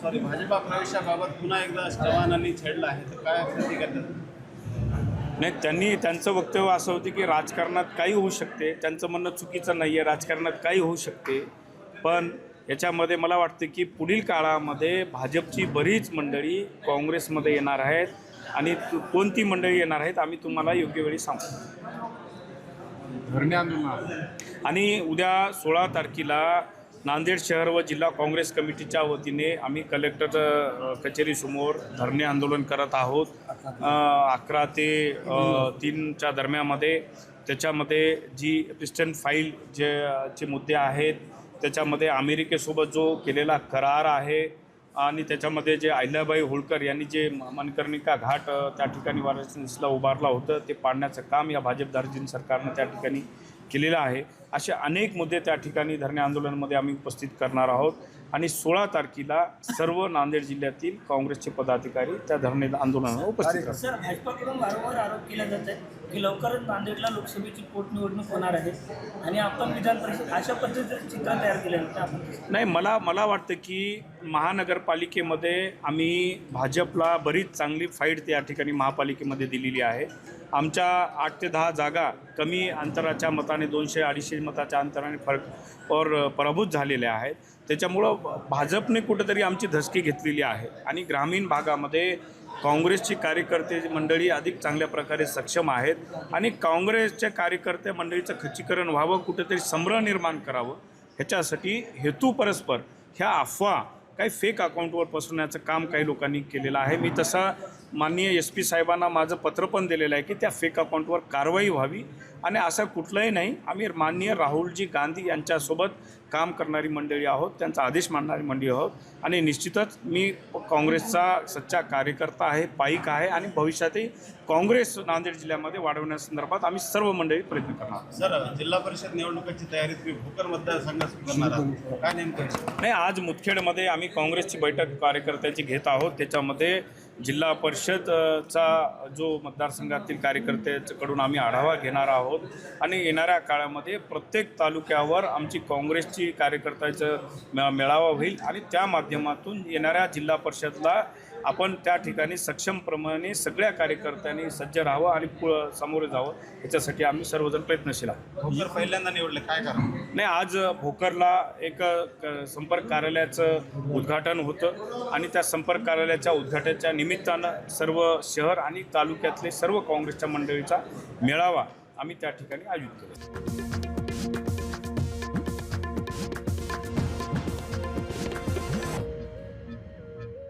Sorry, Bhajpa प्रवेशाबाबत पुन्हा एकदा चव्हाणांनी छेडलं आहे, तर काय प्रतिक्रिया? नाही, त्यांचं वक्तव्य असं होतं की राजकारणात काही होऊ शकते. त्यांचं म्हणणं चुकीचं नाही आहे, राजकारणात काही होऊ शकते. पण याच्यामध्ये मला वाटतं की पुढील काळामध्ये भाजपची बरीच मंडळी काँग्रेसमध्ये येणार आहेत आणि कोणती मंडळी येणार आहेत आम्ही तुम्हाला योग्य वेळी सांगू. धरणे आंदोलन आणि उद्या 16 तारखेला नांदेड शहर व जिल्हा काँग्रेस कमिटीच्या वतीने आम्ही कलेक्टर कचेरीसमोर धरणे आंदोलन करत आहोत. 11 ते 3च्या दरम्यामध्ये. त्याच्यामध्ये जी पिस्टन फाईल चे मुद्दे आहेत, त्याच्यामध्ये अमेरिकेसोबत जो केलेला करार आहे आणि त्याच्यामध्ये जे अहिल्याबाई होळकर यांनी जे मणिकर्णिका घाट त्या ठिकाणी वाराणसीला उभारला होतं, ते पाडण्याचं काम या भाजपधार्जिन सरकारनं त्या ठिकाणी केलेलं आहे. असे अनेक मुद्दे त्या ठिकाणी धरणे आंदोलनामध्ये आम्ही उपस्थित करणार आहोत. आणि 16 तारखेला सर्व नांदेड जिल्ह्यातील काँग्रेसचे पदाधिकारी त्या धरणे आंदोलनाला उपस्थित राहतात. सर, भाजपाकडून वारंवार आरोप केला जात आहे की लवकरच नांदेडला लोकसभेची पोटनिवडणूक होणार आहे आणि आपण विधान परिषद अशा पद्धतीचं चित्र तयार केलं होतं. आपण नाही, मला वाटतं की महानगरपालिकेमध्ये आम्ही भाजपला बरीच चांगली फाईट त्या ठिकाणी महापालिकेमध्ये दिलेली आहे. आमच्या 8 ते 10 जागा कमी अंतराच्या मताने 200-250 मताच्या अंतराने पराभूत झालेल्या आहेत. त्याच्यामुळं भाजपने कुठंतरी आमची धसकी घेतलेली आहे आणि ग्रामीण भागामध्ये काँग्रेसची कार्यकर्ते मंडळी अधिक चांगल्या प्रकारे सक्षम आहेत आणि काँग्रेसच्या कार्यकर्ते मंडळीचं खच्चीकरण व्हावं, कुठंतरी संभ्रम निर्माण करावं, ह्याच्यासाठी हेतू परस्पर ह्या अफवा काही फेक अकाउंटवर पसरवण्याचं काम काही लोकांनी केलेलं आहे. मी तसा माननीय SP साहेबांना माझं पत्र पण दिलेलं आहे की त्या फेक अकाउंटवर कारवाई व्हावी आणि असं कुठलंही नाही. आम्ही माननीय राहुलजी गांधी यांच्यासोबत काम करणारी मंडळी आहोत, त्यांचा आदेश मानणारी मंडळी आहोत आणि निश्चितच मी काँग्रेसचा सच्चा कार्यकर्ता आहे, पाईक आहे आणि भविष्यातही काँग्रेस नांदेड जिल्ह्यामध्ये वाढवण्यासंदर्भात आम्ही सर्व मंडळी प्रयत्न करणार. सर, जिल्हा परिषद निवडणुकीची तयारी तुम्ही भोकर मतदारसंघात करणार आहात, काय नेमकं? नाही, आज मुदखेडमध्ये आम्ही काँग्रेसची बैठक कार्यकर्त्याची घेत आहोत. त्याच्यामध्ये जिल्हा परिषदचा जो मतदारसंघातील कार्यकर्त्याकडून आम्ही आढावा घेणार आहोत आणि येणाऱ्या काळामध्ये प्रत्येक तालुक्यावर आमची काँग्रेसची कार्यकर्त्याचं मेळावा होईल आणि त्या माध्यमातून येणाऱ्या जिल्हा परिषदला आपण त्या ठिकाणी सक्षमप्रमाणे सगळ्या कार्यकर्त्यांनी सज्ज राहावं आणि सामोरे जावं, याच्यासाठी आम्ही सर्वजण प्रयत्नशील आहोत. भोकर पहिल्यांदा निवडले, काय कारण? नाही, आज भोकरला एक संपर्क कार्यालयाचं उद्घाटन होतं आणि त्या संपर्क कार्यालयाच्या उद्घाटनाच्या निमित्तानं सर्व शहर आणि तालुक्यातले सर्व काँग्रेसच्या मंडळीचा मेळावा आम्ही त्या ठिकाणी आयोजित केला.